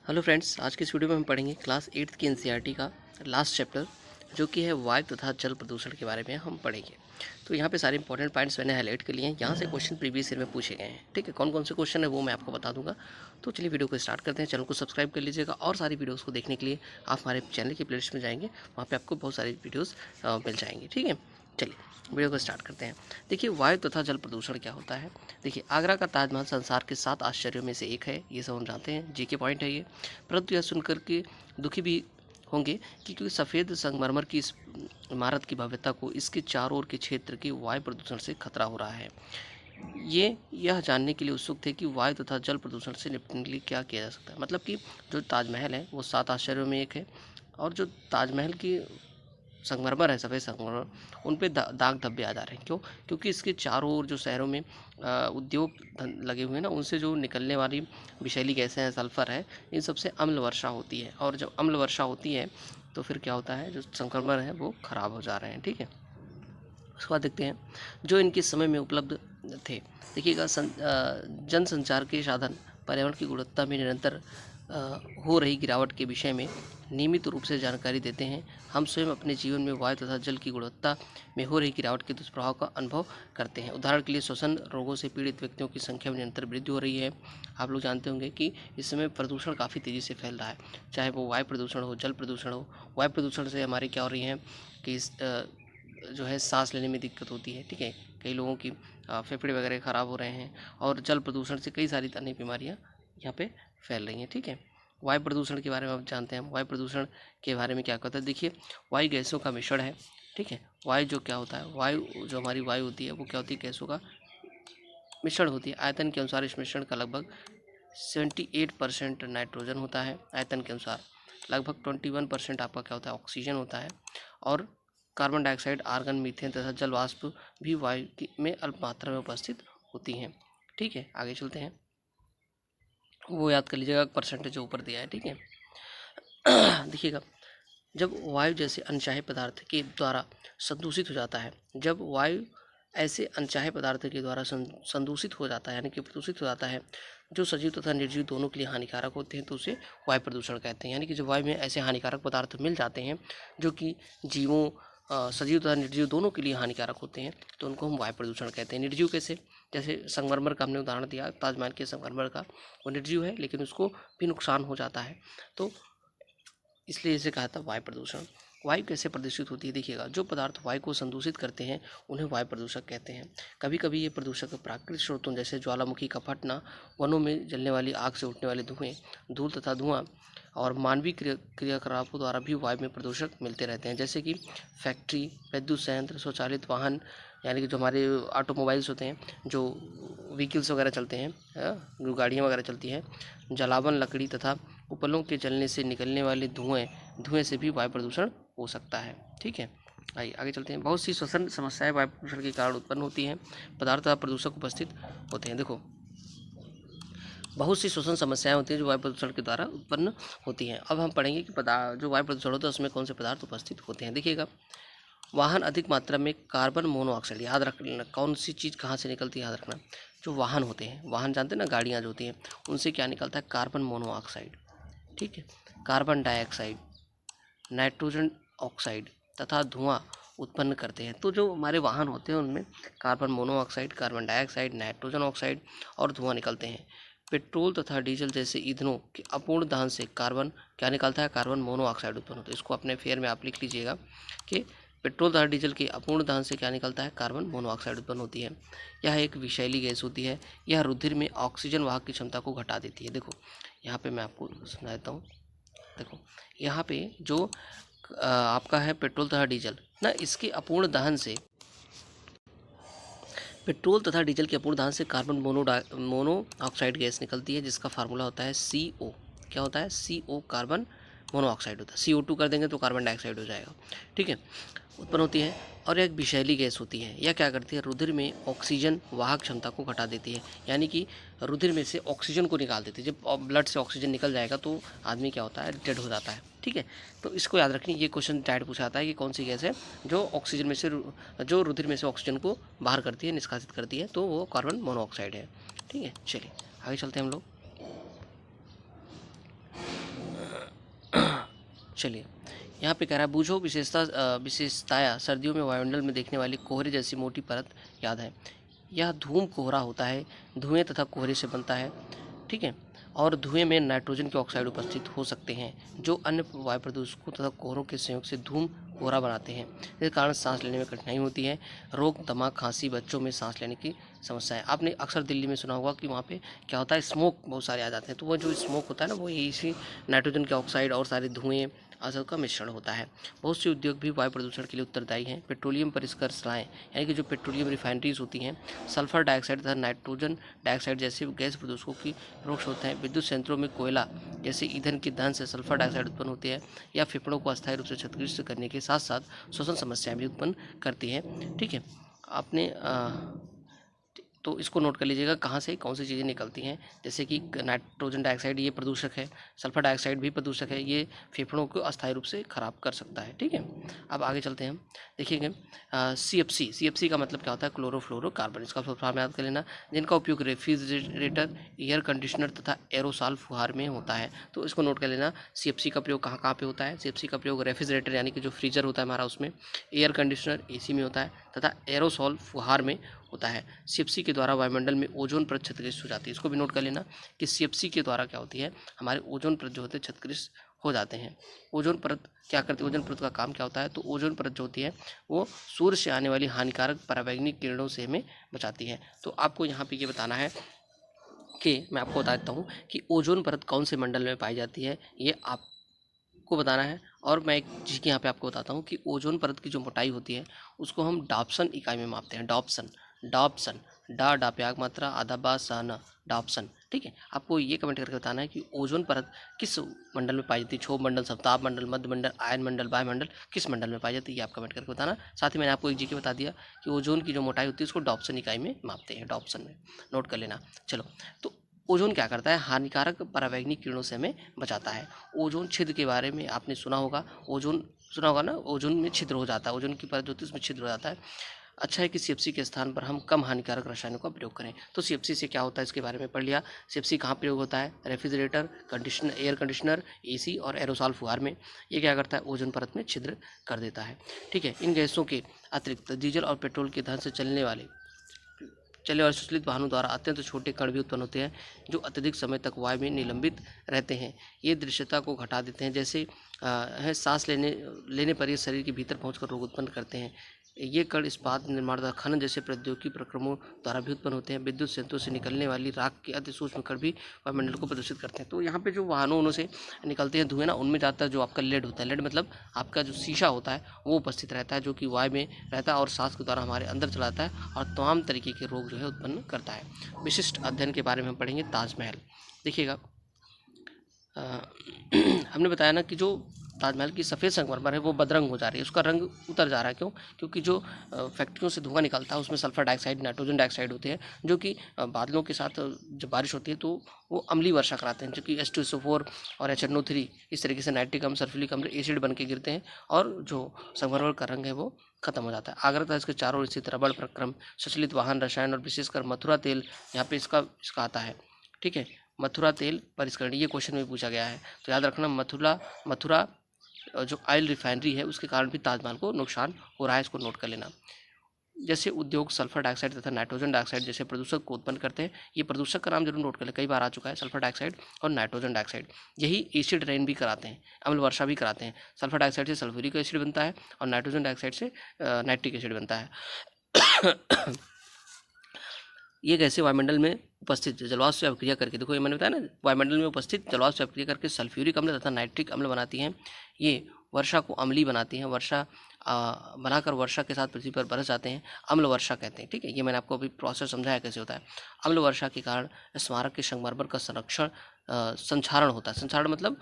Hello friends, आज की इस वीडियो में हम पढ़ेंगे क्लास 8th की एनसीईआरटी का लास्ट चैप्टर जो कि है वायु तथा जल प्रदूषण के बारे में हम पढ़ेंगे। तो यहाँ पे सारे इंपॉर्टेंट पॉइंट्स मैंने हाईलाइट कर लिए हैं। यहाँ से क्वेश्चन प्रीवियस ईयर में पूछे गए हैं। ठीक है, कौन कौन से क्वेश्चन है वो मैं आपको बता दूंगा। तो चलिए वीडियो को स्टार्ट करते हैं। चैनल को सब्सक्राइब कर लीजिएगा और सारी वीडियोज़ को देखने के लिए आप हमारे चैनल की प्लेलिस्ट में जाएंगे, वहाँ पर आपको बहुत सारी वीडियोज़ मिल जाएंगी। ठीक है, चलिए वीडियो को स्टार्ट करते हैं। देखिए, वायु तथा जल प्रदूषण क्या होता है। देखिए, आगरा का ताजमहल संसार के 7 आश्चर्यों में से एक है, ये सब हम जानते हैं, जी के पॉइंट है ये। परंतु यह सुनकर के दुखी भी होंगे कि क्योंकि सफ़ेद संगमरमर की इस इमारत की भव्यता को इसके चारों ओर के क्षेत्र के वायु प्रदूषण से खतरा हो रहा है। ये यह जानने के लिए उत्सुक थे कि वायु तथा जल प्रदूषण से निपटने के लिए क्या किया जा सकता है। मतलब कि जो ताजमहल है वो 7 आश्चर्यों में एक है, और जो ताजमहल की संगमरमर है, सफ़ेद संगमरमर, उन पे दाग धब्बे आ जा रहे हैं। क्यों? क्योंकि इसके चारों ओर जो शहरों में उद्योग लगे हुए हैं ना, उनसे जो निकलने वाली विषैली गैसें हैं, सल्फर है, इन सबसे अम्ल वर्षा होती है। और जब अम्ल वर्षा होती है तो फिर क्या होता है, जो संक्रमण है वो ख़राब हो जा रहे हैं। ठीक है, उसके बाद देखते हैं जो इनके समय में उपलब्ध थे। देखिएगा, जनसंचार के साधन पर्यावरण की गुणवत्ता में निरंतर हो रही गिरावट के विषय में नियमित रूप से जानकारी देते हैं। हम स्वयं अपने जीवन में वायु तथा जल की गुणवत्ता में हो रही गिरावट के दुष्प्रभाव का अनुभव करते हैं। उदाहरण के लिए, श्वसन रोगों से पीड़ित व्यक्तियों की संख्या में निरंतर वृद्धि हो रही है। आप लोग जानते होंगे कि इस समय प्रदूषण काफ़ी तेज़ी से फैल रहा है, चाहे वो वायु प्रदूषण हो, जल प्रदूषण हो। वायु प्रदूषण से हमारी क्या हो रही है कि जो है सांस लेने में दिक्कत होती है। ठीक है, कई लोगों की फेफड़े वगैरह ख़राब हो रहे हैं, और जल प्रदूषण से कई सारी अन्य बीमारियां यहाँ पे फैल रही हैं। ठीक है, वायु प्रदूषण के बारे में आप जानते हैं। वायु प्रदूषण के बारे में क्या कहता है, देखिए, वायु गैसों का मिश्रण है। ठीक है, वायु जो क्या होता है, वायु जो हमारी वायु होती है वो क्या होती है, गैसों का मिश्रण होती है। आयतन के अनुसार इस मिश्रण का लगभग 78% नाइट्रोजन होता है। आयतन के अनुसार लगभग 21% आपका क्या होता है, ऑक्सीजन होता है। और कार्बन डाइऑक्साइड, आर्गन, मीथेन तथा जल वाष्प भी वायु में अल्प मात्रा में उपस्थित होती हैं। ठीक है, आगे चलते हैं, वो याद कर लीजिएगा, परसेंटेज ऊपर दिया है। ठीक है, देखिएगा, जब वायु जैसे अनचाहे पदार्थ के द्वारा संदूषित हो जाता है, जब वायु ऐसे अनचाहे पदार्थ के द्वारा संदूषित हो जाता है, यानी कि प्रदूषित हो जाता है, जो सजीव तथा निर्जीव दोनों के लिए हानिकारक होते हैं, तो उसे वायु प्रदूषण कहते हैं। यानी कि जब वायु में ऐसे हानिकारक पदार्थ मिल जाते हैं जो कि जीवों सजीव तथा निर्जीव दोनों के लिए हानिकारक होते हैं, तो उनको हम वायु प्रदूषण कहते हैं। निर्जीव कैसे? जैसे संगमरमर का हमने उदाहरण दिया, ताजमहल के संगमरमर का, वो निर्जीव है लेकिन उसको भी नुकसान हो जाता है, तो इसलिए इसे कहा था वायु प्रदूषण। वायु कैसे प्रदूषित होती है, देखिएगा, जो पदार्थ वायु को संदूषित करते हैं उन्हें वायु प्रदूषक कहते हैं। कभी कभी ये प्रदूषक प्राकृतिक स्रोतों जैसे ज्वालामुखी का फटना, वनों में जलने वाली आग से उठने वाले धुएं, धूल तथा धुआं, और मानवीय क्रियाकलापों द्वारा भी वायु में प्रदूषक मिलते रहते हैं। जैसे कि फैक्ट्री, विद्युत संयंत्र, स्वचालित वाहन, यानी कि जो हमारे ऑटोमोबाइल्स होते हैं, जो व्हीकल्स वगैरह चलते हैं, जो गाड़ियाँ वगैरह चलती हैं, जलावन, लकड़ी तथा उपलों के जलने से निकलने वाले धुएं से भी वायु प्रदूषण हो सकता है। ठीक है, आइए आगे चलते हैं। बहुत सी श्वसन समस्याएं वायु प्रदूषण के कारण उत्पन्न होती हैं। पदार्थ तथा प्रदूषक उपस्थित होते हैं। देखो, बहुत सी श्वसन समस्याएं होती हैं जो वायु प्रदूषण के द्वारा उत्पन्न होती हैं। अब हम पढ़ेंगे कि जो वायु प्रदूषण होता है उसमें कौन से पदार्थ उपस्थित होते हैं। देखिएगा, वाहन अधिक मात्रा में कार्बन मोनोऑक्साइड, याद रखना कौन सी चीज़ कहाँ से निकलती है, याद रखना। जो वाहन होते हैं, वाहन जानते हैं ना, गाड़ियाँ जो होती हैं, उनसे क्या निकलता है, कार्बन मोनोऑक्साइड। ठीक है, कार्बन डाइऑक्साइड, नाइट्रोजन ऑक्साइड तथा धुआं उत्पन्न करते हैं। तो जो हमारे वाहन होते हैं उनमें carbon monoxide, carbon dioxide, nitrogen oxide और धुआं निकलते हैं। पेट्रोल तथा डीजल जैसे ईंधनों के अपूर्ण दहन से कार्बन क्या निकलता है, कार्बन मोनोऑक्साइड उत्पन्न होता है। इसको अपने फेयर में आप लिख लीजिएगा कि पेट्रोल तथा डीजल के अपूर्ण दहन से क्या निकलता है, कार्बन मोनोऑक्साइड उत्पन्न होती है। यह एक विषैली गैस होती है। यह रुधिर में ऑक्सीजन वाहक की क्षमता को घटा देती है। देखो, यहाँ पे मैं आपको समझा देता हूँ। देखो, यहाँ पे जो आपका है पेट्रोल तथा डीजल ना, इसके अपूर्ण दहन से, पेट्रोल तथा डीजल के अपूर्ण दहन से कार्बन मोनोऑक्साइड गैस निकलती है, जिसका फार्मूला होता है CO। क्या होता है, CO, कार्बन मोनोऑक्साइड होता है। CO2 कर देंगे तो कार्बन डाइऑक्साइड हो जाएगा। ठीक है, उत्पन्न होती है, और एक विषैली गैस होती है। यह क्या करती है, रुधिर में ऑक्सीजन वाहक क्षमता को घटा देती है। यानी कि रुधिर में से ऑक्सीजन को निकाल देती है। जब ब्लड से ऑक्सीजन निकल जाएगा तो आदमी क्या होता है, डेड हो जाता है। ठीक है, तो इसको याद रखनी, ये क्वेश्चन डायरेक्ट पूछा आता है कि कौन सी गैस है जो ऑक्सीजन में से, जो रुधिर में से ऑक्सीजन को बाहर करती है, निष्कासित करती है, तो वो कार्बन मोनोऑक्साइड है। ठीक है, चलिए आगे चलते हैं हम लोग। चलिए, यहाँ पे कह रहा है बूझो विशेषताया सर्दियों में वायुमंडल में देखने वाली कोहरे जैसी मोटी परत याद है। यह धूम कोहरा होता है, धुएं तथा कोहरे से बनता है, ठीक है। और धुएं में नाइट्रोजन के ऑक्साइड उपस्थित हो सकते हैं जो अन्य वायु प्रदूषकों तथा कोहरों के संयोग से धूम कोहरा बनाते हैं। इस कारण सांस लेने में कठिनाई होती है, रोग, दमा, खांसी, बच्चों में सांस लेने की समस्या है। आपने अक्सर दिल्ली में सुना होगा कि वहाँ पे क्या होता है, स्मोक बहुत सारे आ जाते हैं। तो वो जो स्मोक होता है ना, वो इसी नाइट्रोजन के ऑक्साइड और सारे धुएं आदि का मिश्रण होता है। बहुत से उद्योग भी वायु प्रदूषण के लिए उत्तरदायी हैं। पेट्रोलियम परिष्करणाएं यानी कि जो पेट्रोलियम रिफाइनरीज होती हैं, सल्फर डाइऑक्साइड तथा नाइट्रोजन डाइऑक्साइड जैसे गैस प्रदूषकों की प्रमुख स्रोत हैं। विद्युत संयंत्रों में कोयला जैसे ईंधन की दहन से सल्फर डाइऑक्साइड उत्पन्न होती है या फेफड़ों को अस्थायी रूप से क्षतिग्रस्त करने के साथ साथ श्वसन समस्याएं भी उत्पन्न करती हैं, ठीक है। आपने तो इसको नोट कर लीजिएगा कहाँ से कौन सी चीज़ें निकलती हैं। जैसे कि नाइट्रोजन डाइऑक्साइड ये प्रदूषक है, सल्फर डाइऑक्साइड भी प्रदूषक है, ये फेफड़ों को अस्थायी रूप से खराब कर सकता है, ठीक है। अब आगे चलते हैं हम, देखिएगा CFC का मतलब क्या होता है, क्लोरोफ्लोरोकार्बन। इसका फुल फॉर्म याद कर लेना, जिनका उपयोग रेफ्रिजरेटर, एयर कंडीशनर तथा एरोसॉल फुहार में होता है। तो इसको नोट कर लेना, CFC का प्रयोग कहाँ कहाँ पे होता है। CFC का प्रयोग रेफ्रिजरेटर यानी कि जो फ्रीजर होता है हमारा उसमें, एयर कंडीशनर AC में होता है तथा एरोसॉल फुहार में होता है। CFC के द्वारा वायुमंडल में ओजोन परत क्षतिग्रस्त हो जाती है। इसको भी नोट कर लेना कि CFC के द्वारा क्या होती है, हमारे ओजोन परत जो होते हैं क्षतिग्रस्त हो जाते हैं। ओजोन परत क्या करती है, ओजोन परत का काम क्या होता है, तो ओजोन परत जो होती है वो सूर्य से आने वाली हानिकारक पराबैंगनी किरणों से हमें बचाती है। तो आपको यहाँ पे ये बताना है कि मैं आपको बता देता हूँ कि ओजोन परत कौन से मंडल में पाई जाती है, ये आपको बताना है। और मैं एक चीज़ यहाँ पे आपको बताता हूँ कि ओजोन परत की जो मोटाई होती है उसको हम डॉप्सन इकाई में मापते हैं। डॉप्सन डा प्याग मात्रा आधा बा सा न, डॉप्सन, ठीक है। आपको ये कमेंट करके बताना है कि ओजोन परत किस मंडल में पाई जाती है, क्षोभ मंडल, सप्ताह मंडल, मध्य मंडल, आयन मंडल, वायुमंडल, किस मंडल में पाई जाती है, ये आप कमेंट करके बताना। साथ ही मैंने आपको एक जीके बता दिया कि ओजोन की जो मोटाई होती है उसको डॉप्सन इकाई में मापते हैं, डॉप्सन में, नोट कर लेना। चलो, तो ओजोन क्या करता है, हानिकारक पराबैंगनी किरणों से हमें बचाता है। ओजोन छिद्र के बारे में आपने सुना होगा, सुना होगा ना, ओजोन में छिद्र हो जाता है, ओजोन की परत जो होती है उसमें छिद्र हो जाता है। अच्छा है कि CFC के स्थान पर हम कम हानिकारक रसायनों का प्रयोग करें। तो CFC से क्या होता है इसके बारे में पढ़ लिया। CFC कहाँ प्रयोग होता है, refrigerator, conditioner, air conditioner, AC और एरोसॉल फुहार में। ये क्या करता है, ओजोन परत में छिद्र कर देता है, ठीक है। इन गैसों के अतिरिक्त डीजल और पेट्रोल के दहन से चलने वाले सुचालित वाहनों द्वारा अत्यंत छोटे कण भी उत्पन्न होते हैं जो अत्यधिक समय तक वायु में निलंबित रहते हैं। ये दृश्यता को घटा देते हैं, जैसे है सांस लेने पर ये शरीर के भीतर पहुंचकर रोग उत्पन्न करते हैं। ये कण इस्पात निर्माण तथा खनन जैसे प्रौद्योगिकी प्रक्रमों द्वारा भी उत्पन्न होते हैं। विद्युत संयंत्रों से निकलने वाली राख के अति सूक्ष्म कण भी वायुमंडल को प्रदूषित करते हैं। तो यहाँ पे जो वाहनों से निकलते हैं धुएं ना, उनमें ज़्यादातर जो आपका लेड होता है, लेड मतलब आपका जो शीशा होता है वो उपस्थित रहता है, जो कि वायु में रहता है और सांस के द्वारा हमारे अंदर चला जाता है और तमाम तरीके के रोग जो है उत्पन्न करता है। विशिष्ट अध्ययन के बारे में हम पढ़ेंगे, ताजमहल। देखिएगा, हमने बताया ना कि जो ताजमहल की सफ़ेद संगमरमर है वो बदरंग हो जा रही है, उसका रंग उतर जा रहा है। क्यों? क्योंकि जो फैक्ट्रियों से धुआं निकलता है उसमें सल्फर डाइऑक्साइड, नाइट्रोजन डाइऑक्साइड होते हैं, जो कि बादलों के साथ जब बारिश होती है तो वो अम्लीय वर्षा कराते हैं, जो कि H2SO4 और HNO3 इस तरीके से नाइट्रिक अम्ल, सल्फ्यूरिक अम्ल, एसिड बन के गिरते हैं और जो संगमरमर का रंग है वो खत्म हो जाता है। आगरा तथा इसके चारों ओर स्थित रबड़ प्रक्रम, संश्लेषित वाहन, रसायन और विशेषकर मथुरा तेल, यहाँ पे इसका आता है, ठीक है। मथुरा तेल परिष्करण, ये क्वेश्चन में पूछा गया है, तो याद रखना मथुरा जो ऑयल रिफाइनरी है उसके कारण भी ताजमहल को नुकसान हो रहा है, इसको नोट कर लेना। जैसे उद्योग सल्फर डाइऑक्साइड तथा नाइट्रोजन डाइऑक्साइड जैसे प्रदूषक को उत्पन्न करते हैं। ये प्रदूषक का नाम जरूर नोट कर ले, कई बार आ चुका है, सल्फर डाइऑक्साइड और नाइट्रोजन डाइऑक्साइड। यही एसिड रेन भी कराते हैं, अम्ल वर्षा भी कराते हैं। सल्फर डाइऑक्साइड से सल्फ्यूरिक एसिड बनता है और नाइट्रोजन डाइऑक्साइड से नाइट्रिक एसिड बनता है। ये गैसें वायुमंडल में उपस्थित जलवाष्प से अभिक्रिया करके, देखो ये मैंने बताया ना, वायुमंडल में उपस्थित जलवाष्प से अभिक्रिया करके सल्फ्यूरिक अम्ल तथा नाइट्रिक अम्ल बनाती हैं। ये वर्षा को अम्लीय बनाती हैं, वर्षा बनाकर वर्षा के साथ पृथ्वी पर बरस जाते हैं, अम्ल वर्षा कहते हैं, ठीक है। ये मैंने आपको अभी प्रोसेस समझाया कैसे होता है। अम्ल वर्षा के कारण स्मारक के संगमरमर का संक्षारण होता है। संक्षारण मतलब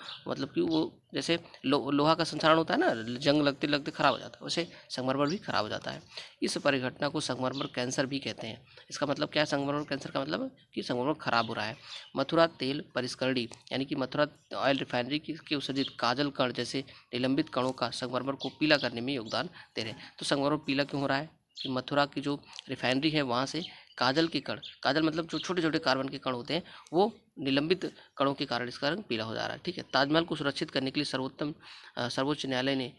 कि वो जैसे लोहा का संक्षारण होता है ना, जंग लगते लगते खराब हो जाता है, वैसे संगमरमर भी खराब हो जाता है। इस परिघटना को संगमरमर कैंसर भी कहते हैं। इसका मतलब क्या है, संगमरमर कैंसर का मतलब कि संगमरमर खराब हो रहा है। मथुरा तेल परिष्करणी यानी कि मथुरा ऑयल रिफाइनरी के उत्सर्जित काजल कण जैसे निलंबित कणों का संगमरमर को पीला करने में योगदान दे रहे हैं। तो संगमरमर पीला क्यों हो रहा है, कि मथुरा की जो रिफाइनरी है वहाँ से काजल के कण, काजल मतलब जो छोटे छोटे कार्बन के कण होते हैं, वो निलंबित कणों के कारण इसका रंग पीला हो जा रहा है। ठीक है, ताजमहल को सुरक्षित करने के लिए सर्वोच्च न्यायालय ने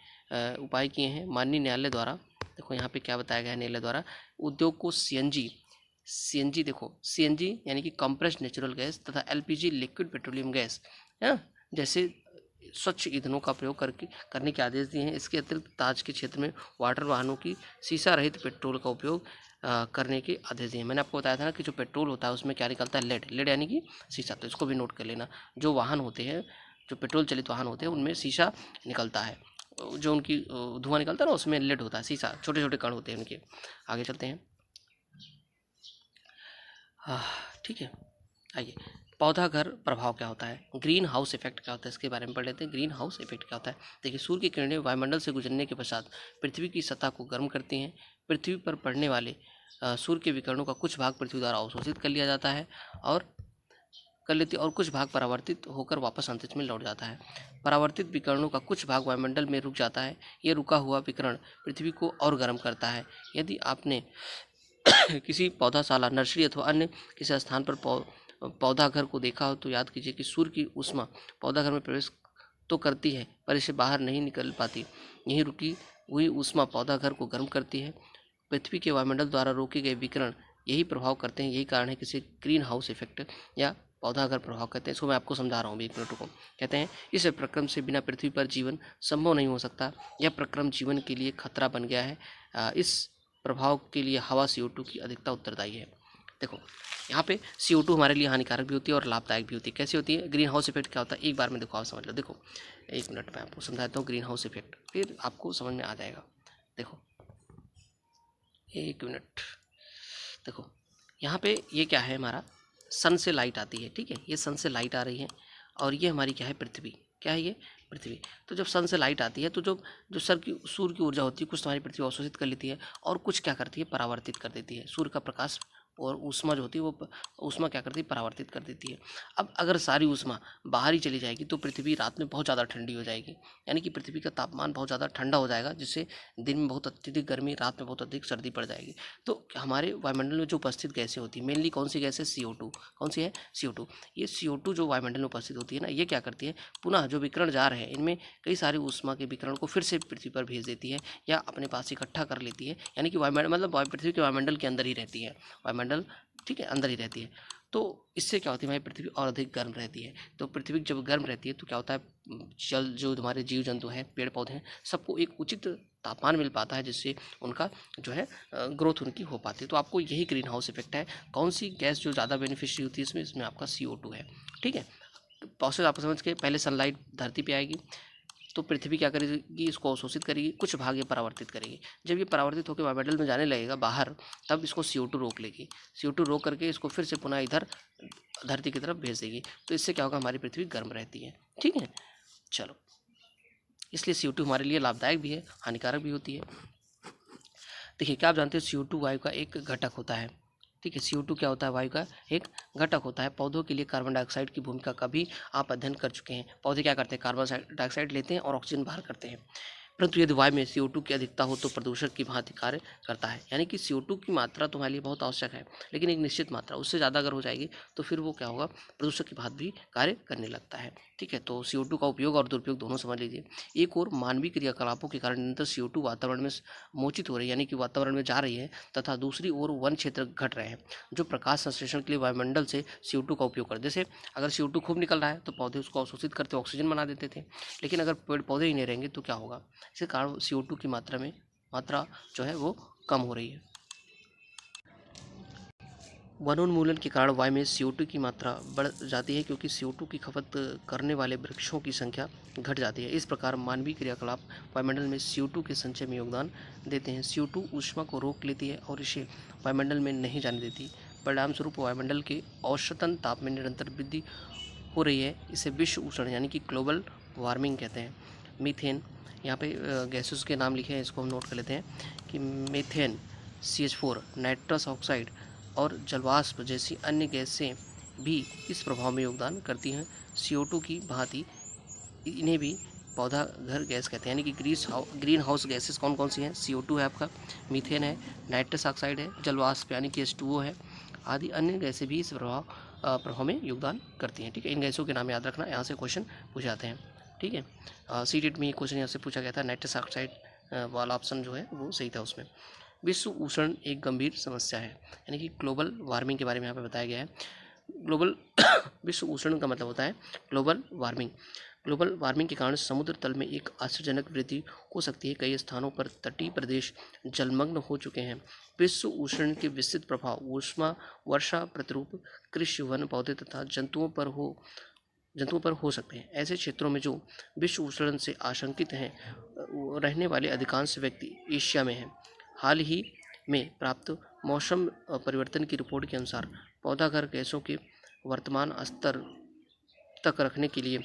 उपाय किए हैं। माननीय न्यायालय द्वारा, देखो यहाँ पे क्या बताया गया है, न्यायालय द्वारा उद्योग को सीएनजी देखो, सीएनजी यानी कि कंप्रेस्ड नेचुरल गैस तथा एलपीजी लिक्विड पेट्रोलियम गैस जैसे स्वच्छ ईंधनों का प्रयोग करने के आदेश दिए हैं। इसके अतिरिक्त ताज के क्षेत्र में वाटर वाहनों की शीशा रहित पेट्रोल का उपयोग करने के आदेश दिए हैं। मैंने आपको बताया था ना कि जो पेट्रोल होता है उसमें क्या निकलता है, लेड यानी कि शीशा, तो इसको भी नोट कर लेना। जो वाहन होते हैं, जो पेट्रोल चलित वाहन होते हैं, उनमें शीशा निकलता है, जो उनकी धुआं निकलता है ना, उसमें लेड होता है, शीशा, छोटे छोटे कण होते हैं उनके। आगे चलते हैं। ठीक है, आइए, पौधा घर प्रभाव क्या होता है, ग्रीन हाउस इफेक्ट क्या होता है, इसके बारे में पढ़ लेते हैं। ग्रीन हाउस इफेक्ट क्या होता है, देखिए, सूर्य की किरणें वायुमंडल से गुजरने के पश्चात पृथ्वी की सतह को गर्म करती हैं। पृथ्वी पर पड़ने वाले सूर्य के विकिरणों का कुछ भाग पृथ्वी द्वारा अवशोषित कर लिया जाता है और कुछ भाग परावर्तित होकर वापस अंतरिक्ष में लौट जाता है। परावर्तित विकिरणों का कुछ भाग वायुमंडल में रुक जाता है। यह रुका हुआ विकिरण पृथ्वी को और गर्म करता है। यदि आपने किसी पौधाशाला, नर्सरी अथवा अन्य किसी स्थान पर पौधा घर को देखा हो तो याद कीजिए कि सूर्य की ऊष्मा पौधा घर में प्रवेश तो करती है पर इसे बाहर नहीं निकल पाती। यही रुकी हुई ऊष्मा पौधा घर को गर्म करती है। पृथ्वी के वायुमंडल द्वारा रोके गए विकिरण यही प्रभाव करते हैं। यही कारण है कि इसे ग्रीन हाउस इफेक्ट या पौधा घर प्रभाव कहते हैं। इसको मैं आपको समझा रहा हूँ, 1 मिनट को। कहते हैं इस प्रक्रम से बिना पृथ्वी पर जीवन संभव नहीं हो सकता। यह प्रक्रम जीवन के लिए खतरा बन गया है। इस प्रभाव के लिए हवा CO2 की अधिकता उत्तरदायी है। देखो, यहाँ पे CO2 हमारे लिए हानिकारक भी होती है और लाभदायक भी होती है। कैसी होती है, ग्रीन हाउस इफेक्ट क्या होता है, एक बार में देखो आप समझ लो। देखो, 1 मिनट में आपको समझाता हूँ ग्रीन हाउस इफेक्ट, फिर आपको समझ में आ जाएगा। देखो, 1 मिनट। देखो, यहाँ पे ये क्या है, हमारा सन से लाइट आती है। ठीक है, ये सन से लाइट आ रही है और ये हमारी क्या है, पृथ्वी। क्या है ये, पृथ्वी। तो जब सन से लाइट आती है तो जो सूर्य की ऊर्जा होती है, कुछ तुम्हारी पृथ्वी अवशोषित कर लेती है और कुछ क्या करती है, परावर्तित कर देती है। सूर्य का प्रकाश और ऊष्मा जो होती है, वो ऊष्मा क्या करती है, परावर्तित कर देती है। अब अगर सारी ऊष्मा बाहर ही चली जाएगी तो पृथ्वी रात में बहुत ज़्यादा ठंडी हो जाएगी, यानी कि पृथ्वी का तापमान बहुत ज़्यादा ठंडा हो जाएगा, जिससे दिन में बहुत अत्यधिक गर्मी, रात में बहुत अधिक सर्दी पड़ जाएगी। तो हमारे वायुमंडल में जो उपस्थित गैसें होती हैं, मेनली कौन सी गैस है, CO2। कौन सी है, CO2। ये CO2 जो वायुमंडल में उपस्थित होती है ना, ये क्या करती है, पुनः जो विकिरण जा रहे हैं इनमें कई सारे ऊष्मा के विकिरण को फिर से पृथ्वी पर भेज देती है या अपने पास इकट्ठा कर लेती है, यानी कि वायुमंडल मतलब पृथ्वी के वायुमंडल के अंदर ही रहती है, वायुमंडल, ठीक है, अंदर ही रहती है। तो इससे क्या होती है, हमारी पृथ्वी और अधिक गर्म रहती है। तो पृथ्वी जब गर्म रहती है तो क्या होता है, जल, जो हमारे जीव जंतु हैं, पेड़ पौधे हैं, सबको एक उचित तापमान मिल पाता है, जिससे उनका जो है ग्रोथ उनकी हो पाती है। तो आपको यही ग्रीन हाउस इफेक्ट है। कौन सी गैस जो ज़्यादा बेनिफिशियरी होती है इसमें आपका CO2 है। ठीक है, प्रोसेस आपको समझ के, पहले सनलाइट धरती पे आएगी तो पृथ्वी क्या करेगी, इसको अवशोषित करेगी, कुछ भाग ये परावर्तित करेगी। जब ये परावर्तित होकर वायुमंडल में जाने लगेगा बाहर, तब इसको CO2 रोक लेगी। CO2 रोक करके इसको फिर से पुनः इधर धरती की तरफ भेज देगी। तो इससे क्या होगा, हमारी पृथ्वी गर्म रहती है। ठीक है, चलो, इसलिए CO2 हमारे लिए लाभदायक भी है, हानिकारक भी होती है। देखिए, क्या आप जानते हो, CO2 वायु का एक घटक होता है। ठीक है, CO2 क्या होता है, वायु का एक घटक होता है। पौधों के लिए कार्बन डाइऑक्साइड की भूमिका का भी आप अध्ययन कर चुके हैं। पौधे क्या करते हैं, कार्बन डाइऑक्साइड लेते हैं और ऑक्सीजन बाहर करते हैं। परंतु यदि वायु में CO2 की अधिकता हो तो प्रदूषक की भांति कार्य करता है। यानी कि CO2 की मात्रा तुम्हारे लिए बहुत आवश्यक है, लेकिन एक निश्चित मात्रा, उससे ज़्यादा अगर हो जाएगी तो फिर वो क्या होगा, प्रदूषक की भांति भी कार्य करने लगता है। ठीक है, तो CO2 का उपयोग और दुरुपयोग दोनों समझ लीजिए। एक और मानवीय क्रियाकलापों के कारण निरंतर CO2 वातावरण में मोचित हो रही है, यानी कि वातावरण में जा रही है, तथा दूसरी ओर वन क्षेत्र घट रहे हैं जो प्रकाश संश्लेषण के लिए वायुमंडल से CO2 का उपयोग करते। जैसे अगर CO2 खूब निकल रहा है तो पौधे उसको अवशोषित करते ऑक्सीजन बना देते थे, लेकिन अगर पेड़ पौधे ही नहीं रहेंगे तो क्या होगा, इसके कारण CO2 की मात्रा जो है वो कम हो रही है। वनोन्मूलन के कारण वायु में CO2 की मात्रा बढ़ जाती है, क्योंकि CO2 की खपत करने वाले वृक्षों की संख्या घट जाती है। इस प्रकार मानवीय क्रियाकलाप वायुमंडल में CO2 के संचय में योगदान देते हैं। CO2 ऊष्मा को रोक लेती है और इसे वायुमंडल में नहीं जाने देती। परिणाम स्वरूप वायुमंडल के औसतन ताप में निरंतर वृद्धि हो रही है। इसे विश्व उष्ण यानी कि ग्लोबल वार्मिंग कहते हैं। मीथेन, यहाँ पे गैसेस के नाम लिखे हैं, इसको हम नोट कर लेते हैं कि मीथेन, CH4, नाइट्रस ऑक्साइड और जलवाष्प जैसी अन्य गैसें भी इस प्रभाव में योगदान करती हैं। CO2 की भांति इन्हें भी पौधा घर गैस कहते हैं। यानी कि ग्रीन हाउस गैसेस कौन कौन सी हैं, CO2 है आपका, मीथेन है, नाइट्रस ऑक्साइड है, जलवाष्प यानी कि H2O है, आदि अन्य गैसें भी इस प्रभाव में योगदान करती हैं। ठीक है, इन गैसों के नाम याद रखना, यहाँ से क्वेश्चन पूछे जाते हैं। ठीक है, सीटेट में ये क्वेश्चन यहाँ से पूछा गया था, नाइट्रस ऑक्साइड वाला ऑप्शन जो है वो सही था उसमें। विश्व उष्ण एक गंभीर समस्या है, यानी कि ग्लोबल वार्मिंग के बारे में यहाँ पे बताया गया है। ग्लोबल विश्व उष्ण का मतलब होता है ग्लोबल वार्मिंग। ग्लोबल वार्मिंग के कारण समुद्र तल में एक आश्चर्यजनक वृद्धि हो सकती है। कई स्थानों पर तटीय प्रदेश जलमग्न हो चुके हैं। विश्व उष्ण के विस्तृत प्रभाव ऊष्मा वर्षा प्रतिरूप कृषि वन पौधे तथा जंतुओं पर हो सकते हैं। ऐसे क्षेत्रों में जो विश्व उष्ण से आशंकित हैं, रहने वाले अधिकांश व्यक्ति एशिया में हैं। हाल ही में प्राप्त मौसम परिवर्तन की रिपोर्ट के अनुसार पौधाघर गैसों के वर्तमान स्तर तक रखने के लिए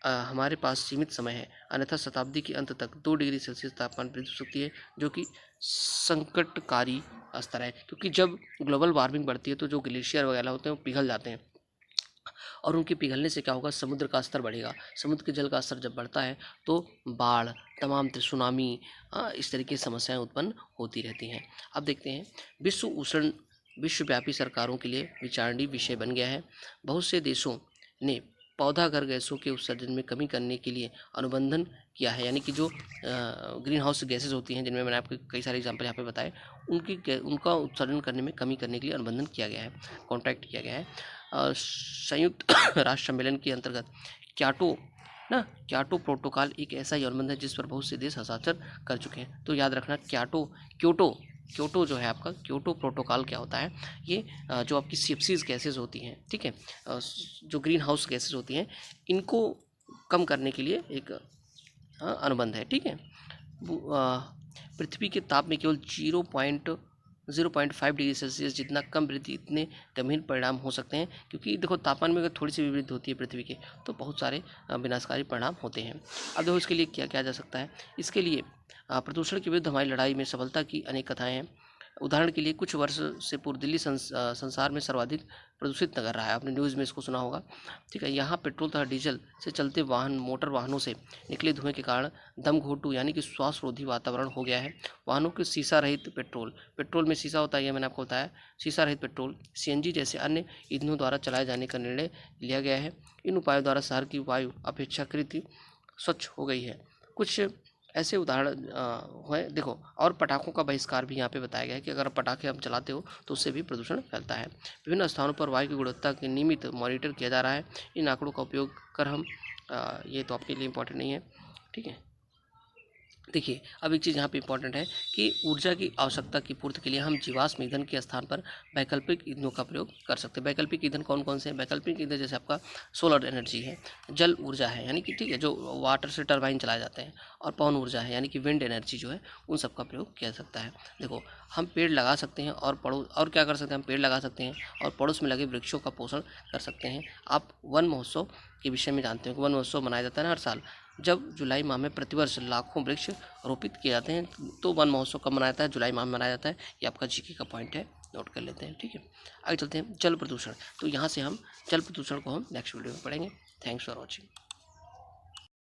हमारे पास सीमित समय है, अन्यथा शताब्दी के अंत तक 2 डिग्री सेल्सियस तापमान वृद्धि हो सकती है, जो कि संकटकारी स्तर है। क्योंकि जब ग्लोबल वार्मिंग बढ़ती है तो जो ग्लेशियर वगैरह होते हैं वो पिघल जाते हैं, और उनके पिघलने से क्या होगा, समुद्र का स्तर बढ़ेगा। समुद्र के जल का स्तर जब बढ़ता है तो बाढ़, तमाम सुनामी, इस तरीके की समस्याएं उत्पन्न होती रहती हैं। अब देखते हैं, विश्व उष्ण विश्वव्यापी सरकारों के लिए विचारणीय विषय बन गया है। बहुत से देशों ने पौधाघर गैसों के उत्सर्जन में कमी करने के लिए अनुबंधन किया है, यानी कि जो ग्रीन हाउस गैसेज होती हैं, जिनमें मैंने आपको कई सारे एग्जाम्पल यहाँ पे बताए, उनका उत्सर्जन करने में कमी करने के लिए अनुबंधन किया गया है, कॉन्ट्रैक्ट किया गया है। संयुक्त राष्ट्र सम्मेलन के अंतर्गत क्योटो प्रोटोकॉल एक ऐसा ही अनुबंध है जिस पर बहुत से देश हस्ताक्षर कर चुके हैं। तो याद रखना, क्योटो जो है आपका, क्योटो प्रोटोकॉल क्या होता है, ये जो आपकी सीएफसीज गैसेज होती हैं, ठीक है, जो ग्रीन हाउस गैसेज होती हैं, इनको कम करने के लिए एक अनुबंध है। ठीक है, पृथ्वी के ताप में केवल 0.5 डिग्री सेल्सियस जितना कम वृद्धि इतने गंभीर परिणाम हो सकते हैं, क्योंकि देखो तापमान में अगर थोड़ी सी भी वृद्धि होती है पृथ्वी के, तो बहुत सारे विनाशकारी परिणाम होते हैं। अब देखो इसके लिए क्या किया जा सकता है। इसके लिए प्रदूषण के विरुद्ध हमारी लड़ाई में सफलता की अनेक कथाएं हैं। उदाहरण के लिए कुछ वर्ष से पूर्व दिल्ली संसार में सर्वाधिक प्रदूषित नगर रहा है, आपने न्यूज़ में इसको सुना होगा। ठीक है, यहाँ पेट्रोल तथा डीजल से चलते मोटर वाहनों से निकले धुएं के कारण दम घोटू यानी कि श्वास रोधी वातावरण हो गया है। वाहनों के शीशा रहित पेट्रोल में शीशा होता है, यह मैंने आपको बताया, शीशा रहित पेट्रोल, सीएनजी जैसे अन्य ईंधनों द्वारा चलाए जाने का निर्णय लिया गया है। इन उपायों द्वारा शहर की वायु अपेक्षाकृत स्वच्छ हो गई है। कुछ ऐसे उदाहरण हैं, देखो, और पटाखों का बहिष्कार भी यहाँ पे बताया गया है कि अगर पटाखे आप जलाते हो तो उससे भी प्रदूषण फैलता है। विभिन्न स्थानों पर वायु की गुणवत्ता के नियमित मॉनिटर किया जा रहा है। इन आंकड़ों का उपयोग कर हम ये तो आपके लिए इम्पोर्टेंट नहीं है। ठीक है, देखिए, अब एक चीज़ यहाँ पे इम्पॉर्टेंट है कि ऊर्जा की आवश्यकता की पूर्ति के लिए हम जीवाश्म ईंधन के स्थान पर वैकल्पिक ईंधनों का प्रयोग कर सकते हैं। वैकल्पिक ईंधन कौन कौन से हैं? वैकल्पिक ईंधन जैसे आपका सोलर एनर्जी है, जल ऊर्जा है, यानी कि ठीक है, जो वाटर से टरबाइन चलाए जाते हैं, और पवन ऊर्जा है, यानी कि विंड एनर्जी जो है, उन सब का प्रयोग किया जा सकता है। देखो, हम पेड़ लगा सकते हैं और क्या कर सकते हैं, हम पेड़ लगा सकते हैं और पड़ोस में लगे वृक्षों का पोषण कर सकते हैं। आप वन महोत्सव के विषय में जानते हो कि वन महोत्सव मनाया जाता है ना हर साल, जब जुलाई माह में प्रतिवर्ष लाखों वृक्ष रोपित किए जाते हैं। तो वन महोत्सव कब मनाया जाता है? जुलाई माह में मनाया जाता है। ये आपका जीके का पॉइंट है, नोट कर लेते हैं। ठीक है, आगे चलते हैं, जल प्रदूषण। तो यहाँ से हम जल प्रदूषण को हम नेक्स्ट वीडियो में पढ़ेंगे। Thanks for watching.